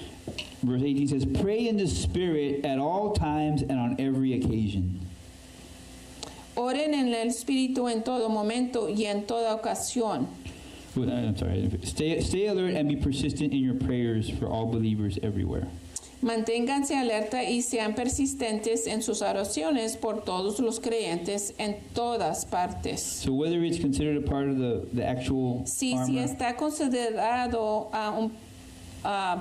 Verse 18 says, "Pray in the Spirit at all times and on every occasion." Oren en el Espíritu en todo momento y en toda ocasión. I'm sorry. Stay alert and be persistent in your prayers for all believers everywhere. Manténganse alerta y sean persistentes en sus oraciones por todos los creyentes en todas partes. So whether it's considered a part of the actual Si armor está considerado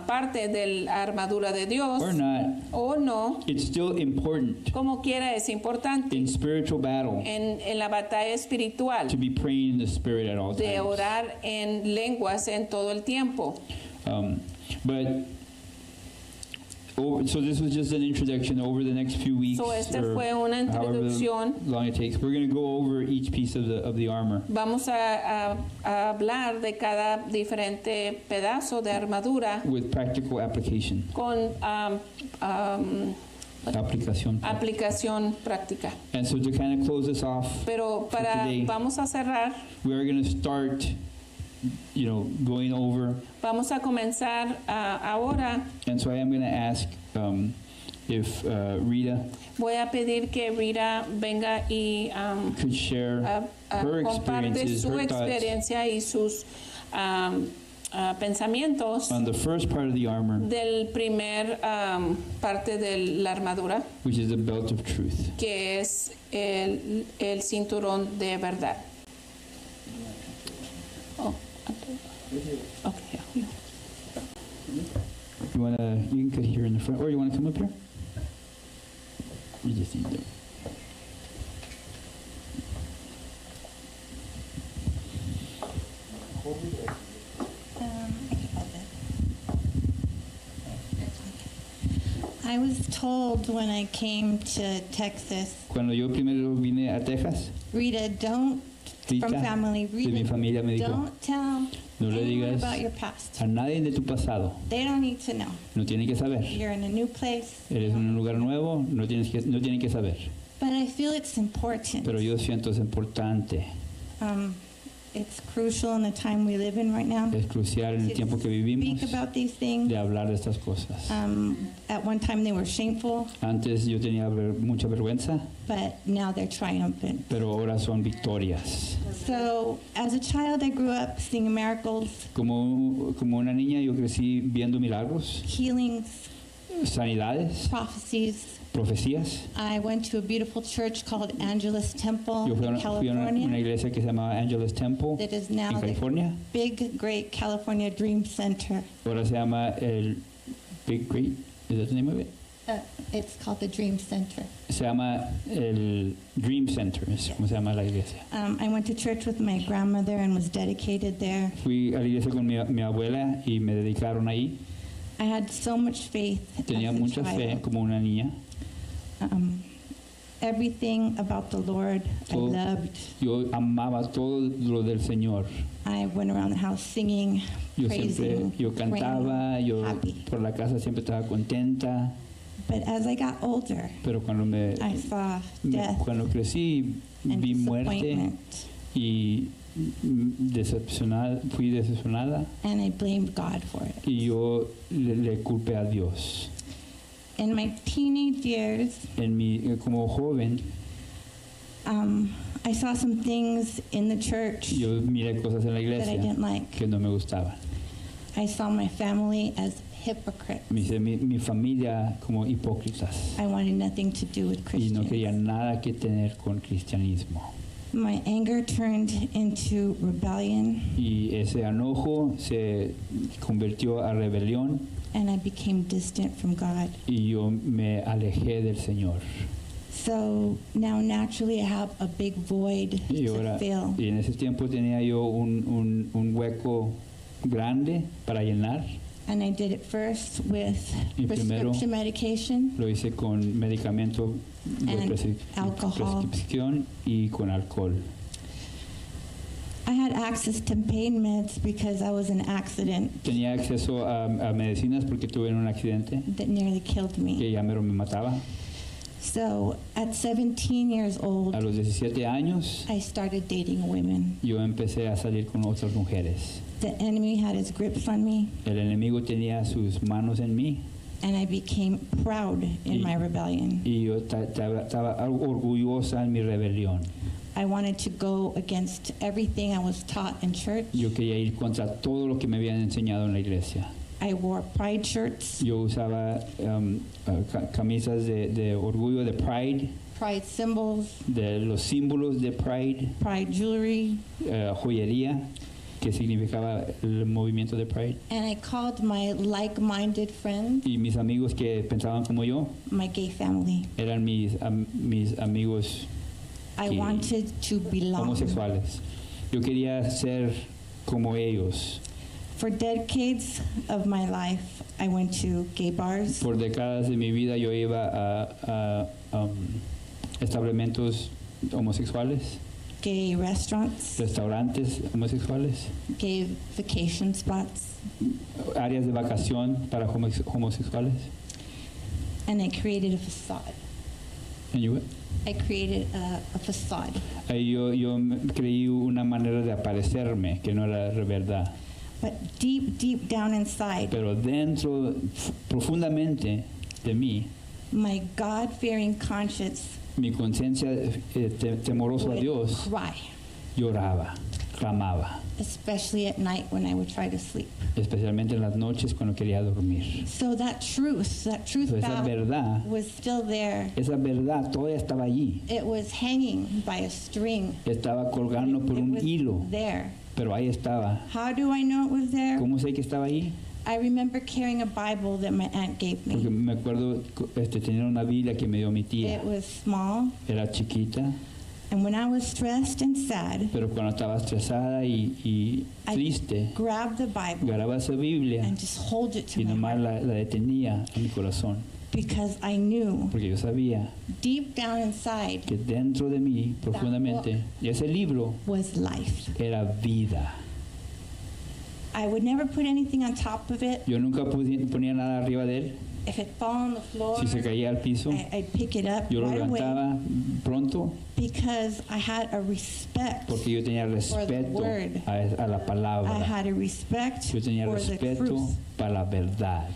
parte de la armadura de Dios or not, o no, it's still important como quiera es importante in spiritual battle en la batalla espiritual to be praying in the Spirit at all de times. orar en lenguas en todo el tiempo. So this was just an introduction. Over the next few weeks, So esta or fue una however introducción. long it takes, we're going to go over each piece of the armor Vamos a hablar de cada diferente pedazo de armadura with practical application. con Aplicación. aplicación práctica. And so to kind of close this off, Pero today. vamos a cerrar, we are going to start, going over. vamos a comenzar ahora. And so I am going to ask if Rita Voy a pedir que Rita venga y could share her comparte experiences, su her thoughts experiencia y sus pensamientos on the first part of the armor, del primer parte de la armadura, which is the belt of truth. que es el cinturón de verdad. Oh, okay. You can cut here in the front, or you want to come up here? You just need to. I was told when I came to Texas, Cuando yo primero vine a Texas, Rita, don't, Rita, from family, de mi Rita, familia me dijo, don't tell no le anyone digas about your past. a nadie de tu pasado. They don't need to know. No tienen que saber. You're in a new place. Eres en un lugar nuevo, no tienen que saber. But I feel it's important. Pero yo siento es importante, It's crucial in the time we live in right now es crucial en el to tiempo que vivimos speak about these things. de hablar de estas cosas. At one time they were shameful, Antes yo tenía mucha vergüenza, but now they're triumphant. pero ahora son victorias. So as a child, I grew up seeing miracles, Como una niña yo crecí viendo milagros, healings, sanidades, prophecies. profecías. I went to a beautiful church called Angelus Temple Yo fui in a una California. iglesia que se llamaba Angelus Temple That is en now the California. big, great California Dream Center. Ahora se llama el Big Great, is that the name of it? It's called the Dream Center. Se llama el Dream Center, es como se llama la iglesia. I went to church with my grandmother and was dedicated there. Fui a la iglesia con mi abuela y me dedicaron ahí. I had so much faith Tenía as a mucha fe child. como una niña. Everything about the Lord I Todo- loved. Yo amaba todo lo del Señor. I went around the house singing, Yo siempre, praising, yo cantaba, praying, yo happy. por la casa siempre estaba contenta, But as I got older, pero cuando I saw death cuando crecí and vi muerte disappointment, y fui decepcionada and I blamed God for it. y yo le culpé a Dios. In my teenage years, Como joven, I saw some things in the church yo miré cosas en la that I iglesia didn't like. que no me gustaban. I saw my family as hypocrites. Mi familia como hipócritas I wanted nothing to do with y no quería Christians. nada que tener con cristianismo. My anger turned into rebellion, Y ese enojo se convirtió a rebelión and I became distant from God. y yo me alejé del Señor. So now naturally I have a big void Y to fill. en ese tiempo tenía yo un hueco grande para llenar. And I did it first with Y primero- prescription medication Lo hice con medicamento de And alcohol. prescripción y con alcohol. I had access to pain meds because I was in an accident Tenía acceso a medicinas porque tuve un accidente that nearly killed que me. ya me mataba. So at 17 years old, A los 17 años I started dating women. yo empecé a salir con otras mujeres. The enemy had his grips on me, El enemigo tenía sus manos en mí and I became proud in Y- my rebellion. y yo estaba orgullosa en mi rebelión. I wanted to go against everything I was taught in church. Yo quería ir contra todo lo que me habían enseñado en la iglesia. I wore pride shirts, Yo usaba camisas de orgullo, de Pride, pride symbols, de los símbolos de Pride, pride jewelry, joyería, que significaba el movimiento de Pride. and I called my like-minded friends Y mis amigos que pensaban como yo my gay family. eran mis amigos I que- wanted to belong. homosexuales. Yo quería ser como ellos. For decades of my life, I went to gay bars, Por décadas de mi vida yo iba a establecimientos homosexuales, gay restaurants, restaurantes homosexuales, gay vacation spots, áreas de vacación para homosexuales. and I created a facade. And you- I created a facade. Ahí yo creí una manera de aparecerme que no era verdad. But deep down inside, Pero dentro, profundamente de mí, my God-fearing conscience mi conciencia temorosa a would Dios cry, lloraba, clamaba, especially at night when I would try to sleep. especialmente en las noches cuando quería dormir. So that truth So esa verdad, was still there. esa verdad todavía estaba allí, It was hanging by a string. estaba colgando por It un was hilo, there. pero ahí estaba. How do I know it was there? ¿Cómo sé que estaba ahí? I remember carrying a Bible that my aunt gave Porque me. me acuerdo tener una Biblia que me dio mi tía. It was small, Era chiquita, and when I was stressed and sad, pero cuando estaba estresada y I triste, grabbed the Bible agarraba esa Biblia and just hold it to y my nomás heart la detenía en mi corazón, because I knew porque yo sabía deep down inside que dentro de mí, profundamente, y ese libro was life. era vida. I would never put anything on top of it. Yo nunca ponía nada arriba de él. If it fell on the floor, Si se caía al piso, I'd pick it up yo lo right away levantaba pronto because I had a respect. porque yo tenía respeto word. a la I palabra. had a respect Yo tenía for the respeto truth. para la verdad.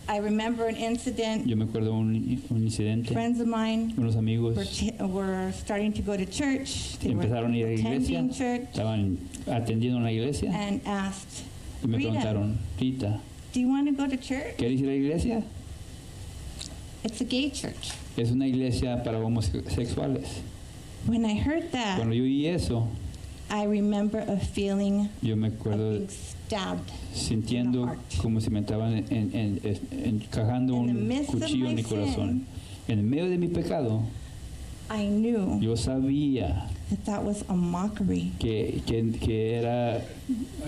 I remember an incident. Yo me acuerdo un incidente, Friends of mine unos amigos were starting to go to church. They were empezaron a ir a la iglesia, attending church estaban atendiendo en la iglesia and asked, y me Rita, preguntaron, Rita, "Do you want to go to church? ¿quieres ir a la iglesia? It's a gay church." Es una iglesia para homosexuales. When I heard that, Cuando yo oí eso, I remember a feeling yo me of acuerdo being stabbed. sintiendo heart. como si me estaban encajando In the un midst of cuchillo en my mi corazón. En el medio de mi pecado, I knew yo sabía that was a mockery. que era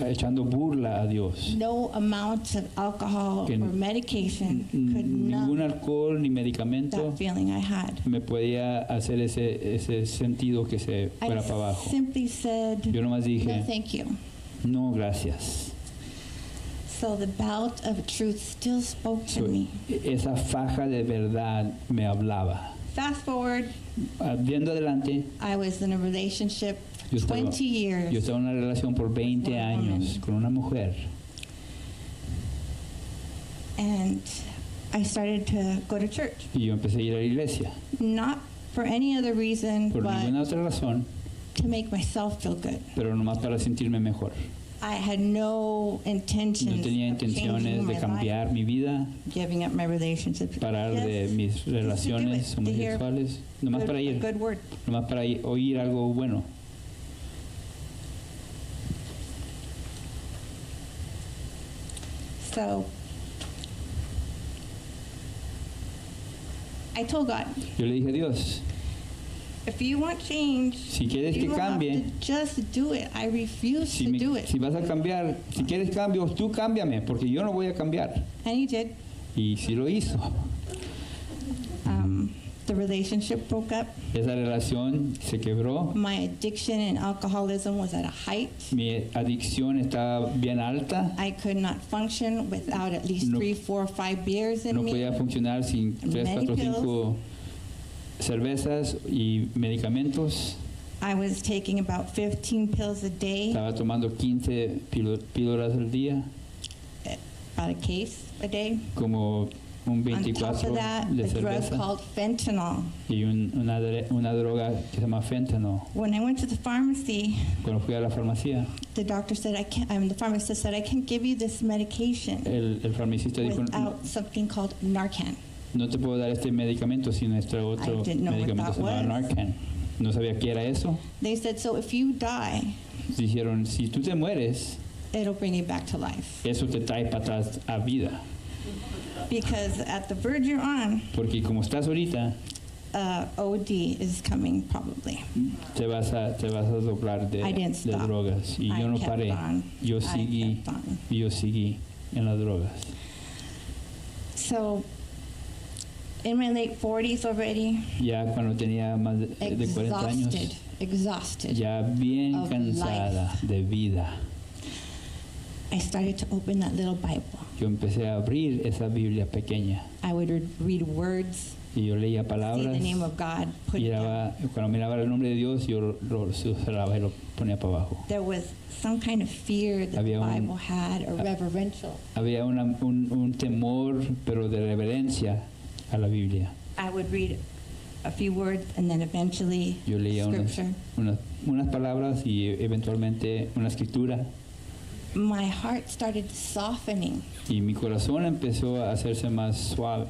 echando burla a Dios. No amount of alcohol Que or medication could Ningún numb alcohol ni medicamento that feeling I had. me podía hacer ese sentido que se fuera para I abajo. simply said, Yo nomás "No, dije, thank you." no, gracias. So the belt of truth still spoke to So, me. esa faja de verdad me hablaba. Fast forward, Viendo adelante, I was in a relationship yo estaba, 20 years. yo estaba en una relación por 20 With one años woman. con una mujer And I started to go to church. y yo empecé a ir a la iglesia Not for any other reason, por ninguna but otra razón, to make myself feel good. pero nomás para sentirme mejor. I had no intentions No tenía of changing intenciones my de cambiar mi vida, life, giving up my relationships. parar de Just mis relaciones to hear homosexuales, nomás para a ir, good word. nomás para oír algo bueno. So I told God, Yo le dije a Dios, if you want change, si quieres que you have cambie, to just do it. I refuse si, to do it. si vas a cambiar, si quieres cambios, tú cámbiame, porque yo no voy a cambiar. And he did. Y sí lo hizo. The relationship broke up. Esa relación se quebró. My addiction and alcoholism was at a height. Mi adicción estaba bien alta. I could not function without at least No- 3, 4, 5 beers in No me. podía funcionar sin 3, Many 4, 5 cervezas y medicamentos. I was taking about 15 pills a day, Estaba tomando 15 píldoras al día, about a case a day. como un On top 24 of that, de a drug cerveza called fentanyl. y una droga que se llama fentanyl. When I went to the pharmacy, Cuando fui a la farmacia, the doctor said, the pharmacist said, I can't give you this medication el farmacista dijo, without something called Narcan. no te puedo dar este medicamento sin este otro I didn't know what medicamento that se llamaba was. Narcan. No sabía qué era eso. They said, so if you die, Dijeron, si tú te mueres, it'll bring you back to life. eso te trae para atrás a vida. Because at the verge you're on, Porque como estás ahorita, OD is coming probably. te vas a doblar I didn't de stop. drogas. Y yo I no kept paré. on. Yo I seguí, kept on. yo seguí en las drogas. So in my late 40s already, Ya cuando tenía más de 40 años, exhausted, ya bien of cansada de vida, I started to open that little Bible. yo empecé a abrir esa Biblia pequeña. I would read words, Y yo leía see palabras. the name of God, put it down. Cuando miraba el nombre de Dios, yo lo cerraba y lo ponía para abajo. There was some kind of fear that the Había un- Bible had, or reverential. Había un temor, pero de reverencia a la Biblia. I would read a few words and then eventually Yo leía scripture. unas palabras y eventualmente una escritura. My heart started softening. Y mi corazón empezó a hacerse más suave.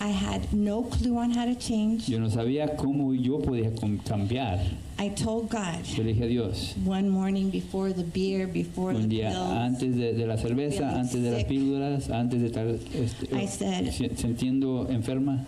I had no clue on how to change. Yo no sabía cómo yo podía cambiar. I told God Yo le dije a Dios, one morning before the beer, before the un día pills, antes de la cerveza, feeling antes de las sick. píldoras, antes de estar I said, sintiendo enferma,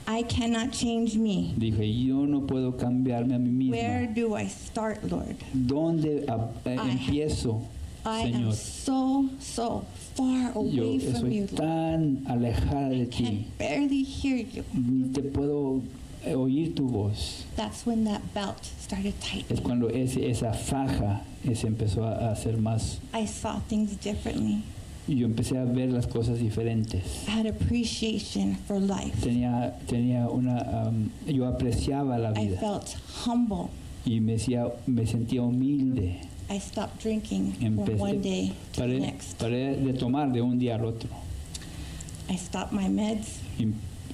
I cannot change me. dije, yo no puedo cambiarme a mí Where misma. do I start, Lord? ¿Dónde empiezo, I am Señor? so far Yo away from estoy you, Lord. tan alejada de I ti. can barely hear you. Ni te puedo oír tu voz. That's when that belt started Es tightening. cuando esa faja se empezó a hacer más. I saw things differently. Y yo empecé a ver las cosas diferentes. I had appreciation for life. Yo apreciaba la I vida felt humble. y me sentía humilde. I stopped drinking from one day to the next. Paré de tomar de un día al otro. I stopped my meds. Y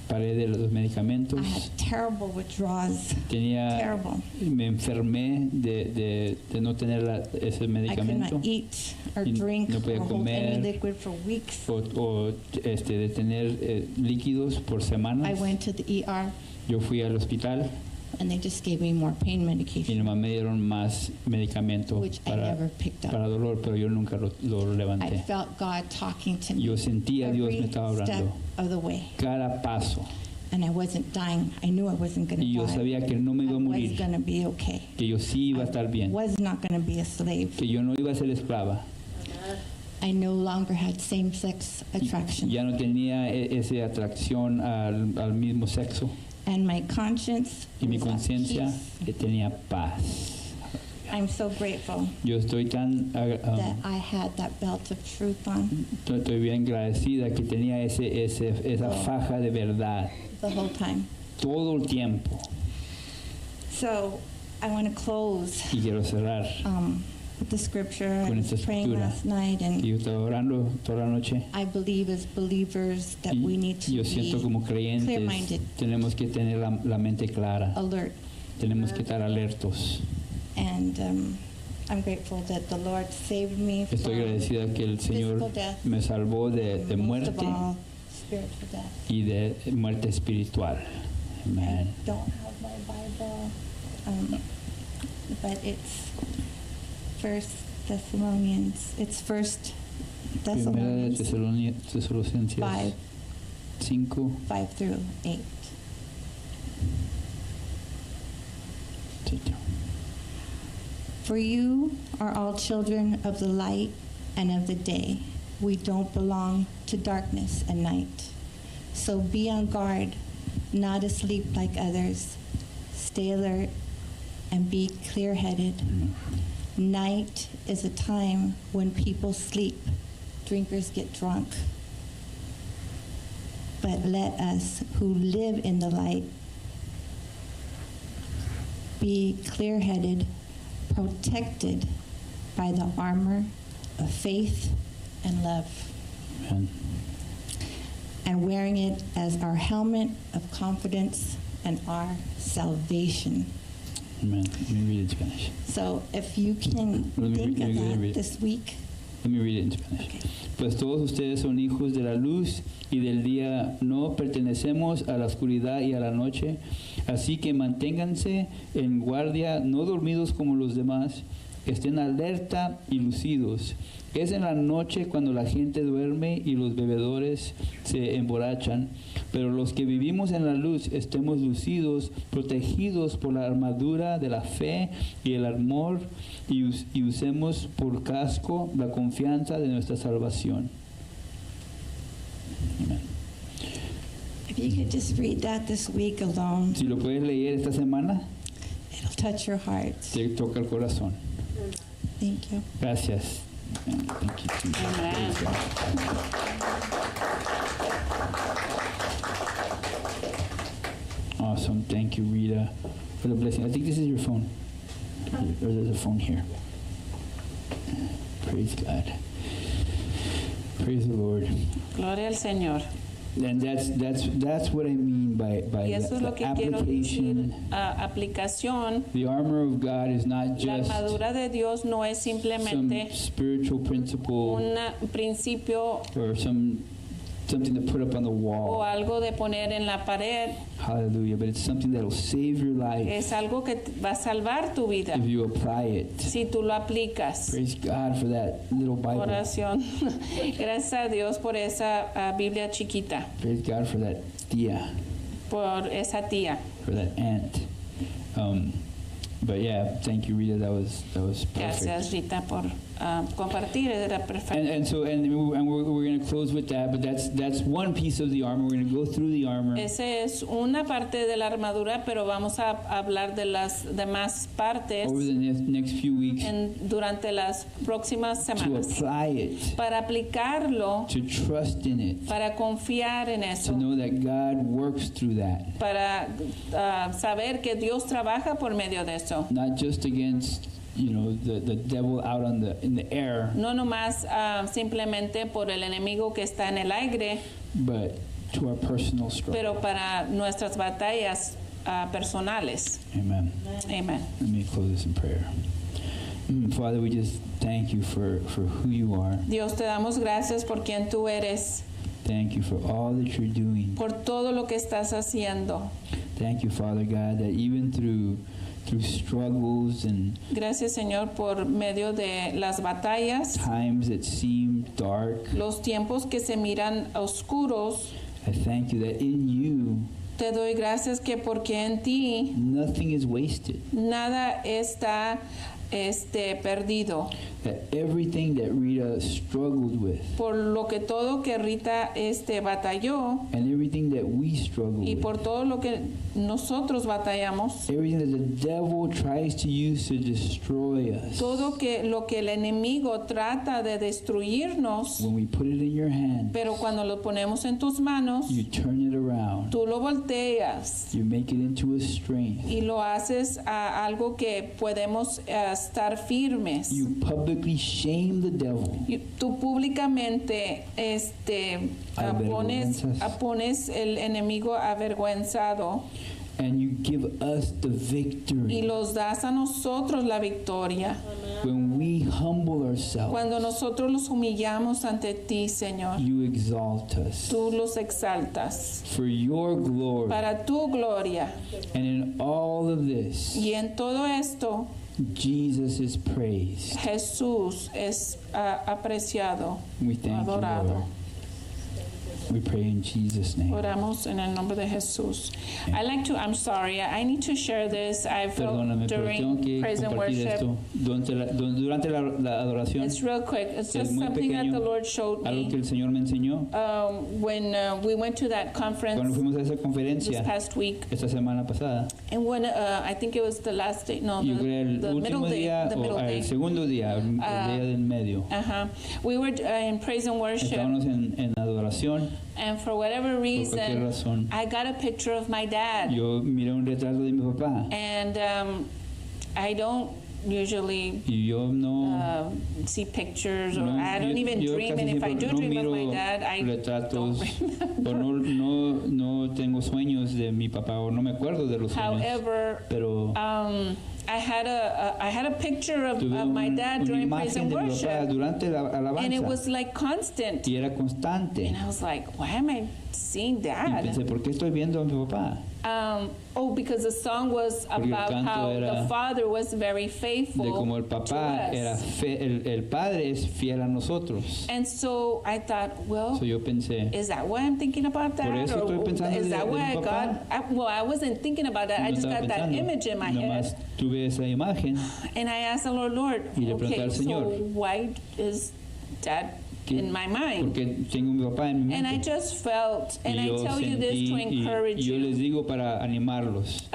paré de los medicamentos. I had terrible withdrawals. Terrible. Me enfermé de no tener ese I could medicamento. not eat or Y drink no or podía hold any comer. liquid for weeks. O de tener líquidos por I semanas. went to the ER Yo fui al hospital and they just gave me more pain y medication, nomás me dieron más medicamento which I never picked up. para dolor, pero yo nunca lo I levanté. felt God talking to me Yo sentía a Dios me every estaba step hablando of the way. cada paso And I wasn't dying. I knew I wasn't going y yo to die. sabía que no me I iba a was morir, going to be okay. que yo sí iba a estar I bien, was not going to be a slave. que yo no iba a ser esclava. I no longer had same-sex attraction. Ya no tenía esa atracción al mismo sexo And my conscience y mi was at conciencia peace. tenía paz. I'm so grateful Yo estoy tan that I had that belt of truth on estoy bien agradecida que tenía esa faja de verdad the whole time. todo el tiempo. So I want to close Y quiero cerrar. with the scripture. I Con was esta praying escritura. last night, Y and yo estaba orando toda la noche. I believe as believers that we Y need to yo siento be como creyentes, clear-minded, tenemos que tener la mente clara, alert. tenemos que estar alertos. And I'm grateful that the Lord saved me Estoy from agradecida que el Señor physical death, me salvó de most of muerte all, spiritual death. y de muerte espiritual. Amén. I don't have my Bible, but it's First Thessalonians. It's First Primera de Thessalonians Tesalonicenses 5, 5. 5 through 8. For you are all children of the light and of the day. We don't belong to darkness and night. So be on guard, not asleep like others. Stay alert and be clear-headed. Night is a time when people sleep. Drinkers get drunk. But let us who live in the light be clear-headed, protected by the armor of faith and love. Amen. and wearing it as our helmet of confidence and our salvation. Amen. Let me read it in Spanish. So if you can Let me think read- of let me that read it. this week. Let me read it in Spanish. Okay. Pues todos ustedes son hijos de la luz y del día, no pertenecemos a la oscuridad y a la noche. Así que manténganse en guardia, no dormidos como los demás. Estén alerta y lucidos. Es en la noche cuando la gente duerme y los bebedores se emborrachan. Pero los que vivimos en la luz estemos lucidos, protegidos por la armadura de la fe y el amor, y usemos por casco la confianza de nuestra salvación. Amén. If you could just read that this week alone, Si lo puedes leer esta semana, it'll touch your hearts. te toca el corazón. Thank you. Gracias. Thank you, Jesus. Amen. Praise God. Awesome. Thank you, Rita, for the blessing. I think this is your phone. Or there's a phone here. Praise God. Praise the Lord. Gloria al Señor. And that's what I mean by Y eso es lo the que quiero decir. application. Aplicación. The armor of God is not La just armadura de Dios no es some simplemente spiritual principle un principio or something to put up on the o wall. algo de poner en la pared. Hallelujah. But it's something that will save your life Es algo que va a salvar tu vida if you apply it. si tú lo aplicas. Praise God for that little Bible. Oración. Gracias a Dios por esa Biblia chiquita, Praise God for that tia, por esa tía. for that aunt. But yeah, thank you, Rita. That was perfect. Gracias, Rita, por compartir. Era perfecto. And we're going to close with that. But that's one piece of the armor. We're going to go through the armor. Esa es una parte de la armadura, pero vamos a hablar de las demás partes Over the next few weeks durante las próximas to semanas. apply it, Para aplicarlo, to trust in it, para confiar en to eso, know that God works through that, para saber que Dios trabaja por medio de eso. not just against the devil out in the air, No nomás simplemente por el enemigo que está en el aire, but to our personal struggle. pero para nuestras batallas personales. Amen. Amen. Let me close this in prayer. Father, we just thank you for who you are. Dios, te damos gracias por quien tú eres, Thank you for all that you're doing. por todo lo que estás haciendo. Thank you, Father God, that even through struggles and Gracias, Señor, por medio de las batallas, times that seem dark, los tiempos que se miran oscuros. I thank you that in you Te doy gracias que porque en ti nothing is wasted. nada está perdido. That everything that Rita struggled with Por lo que todo que Rita batalló and everything that we struggle y with, por todo lo que nosotros batallamos, everything that the devil tries to use to destroy us, todo lo que el enemigo trata de destruirnos, when we put it in your hand, pero cuando lo ponemos en tus manos, you turn it around. tú lo volteas You make it into a strength. y lo haces a algo que podemos estar firmes. You publicly shame the devil. Y tú públicamente Avergüenzas. pones el enemigo avergüenzado And you give us the y victory. los das a nosotros la victoria. When we humble ourselves, Cuando nosotros los humillamos ante ti, Señor, you exalt us tú los exaltas for your glory. para tu gloria. And in all of this, Y en todo esto, Jesus is praised. Jesús es apreciado, We thank you, adorado. Lord. We pray in Jesus' name. Oramos en el nombre de Jesús. I'm sorry, I need to share this. I felt Perdóname, pero tengo during que praise and compartir worship. esto. Durante la adoración, It's real quick. It's es just muy something that pequeño, the Lord showed algo que me el Señor me enseñó when we went to that cuando conference fuimos a esa this conferencia past week. esta semana pasada. And when I think it was the last day, no, Yo creo the el middle último day, día the o middle el day. segundo día, el día del medio. We were in praise and worship, Estábamos en adoración. and for whatever Por cualquier reason, razón, I got a picture of my dad. yo miré un retrato de mi papá. And I don't usually Y yo no, see pictures, or no, I don't even yo dream, casi and if I siempre do no dream of miro my dad, I retratos don't o no tengo sueños de mi papá o no me acuerdo de los sueños. However, Pero I had a picture of tuve my dad una during praise imagen and de mi papá worship, durante la and it alabanza was like constant. y era constante. And I was like, why am I seeing Y dad? pensé, ¿por qué estoy viendo a mi papá? Because the song was Porque el about canto how era the father was very De faithful como el to papá era us. el padre es fiel a nosotros. And so I thought, well, So yo pensé, is that why I'm thinking about that? Por eso estoy pensando is that de why mi papá. God? I wasn't thinking about that. I no just estaba got that pensando, image in my nomás head. tuve esa imagen. And I asked the Lord, Y le pregunté okay, al so Señor, why is dad ¿qué- in my mind? Porque tengo mi papá en mi And I mente. just felt, and Y I yo tell you this to sentí, encourage y yo les you. digo para animarlos.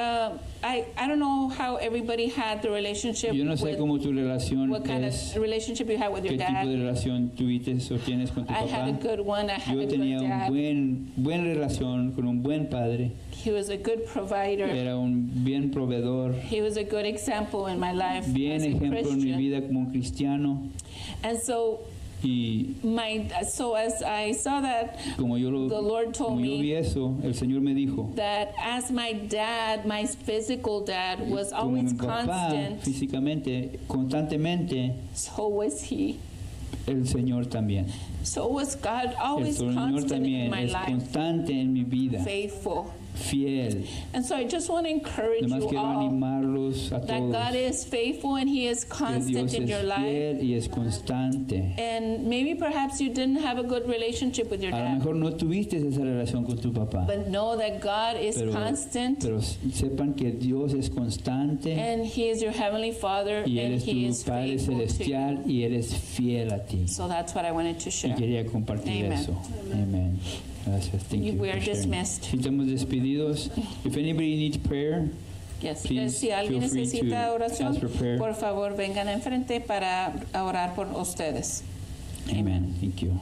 I don't know how everybody had the relationship Yo no sé with cómo tu relación what kind es, of relationship you had with your qué tipo de dad. relación tuviste o tienes con tu I had a papá. good one. I had Yo a good tenía dad. buena relación con un buen padre. He was a good provider. Era un bien proveedor, He was a good example in my life bien as a ejemplo en mi Christian. vida como un cristiano. And so Y as I saw that, como yo, the Lord told como yo me vi eso, el Señor me dijo, that as my dad, my physical dad, was como always mi papá constant, físicamente, constantemente, so was he. el Señor también. So was God, El always Señor constant in también my es life, constante en mi vida, faithful. fiel. And so I just want to encourage Además you quiero all animarlos a that todos. God is faithful and He is Que constant Dios in es your life. fiel y es constante. And maybe perhaps you didn't have a good relationship with your A lo dad, mejor no tuviste esa relación con tu papá, but know that God is constant pero sepan que Dios es constante and He is your Heavenly Father y Él and es He tu is Padre faithful to celestial you. y Él es fiel a ti. So that's what I wanted to Y share. quería compartir Amen. eso. Amén. Gracias. Thank you We for are sharing. dismissed. Si estamos despedidos, if anybody needs prayer, Yes. Please Si alguien feel free to necesita oración, ask for prayer. por favor vengan enfrente para orar por ustedes. amen. Thank you.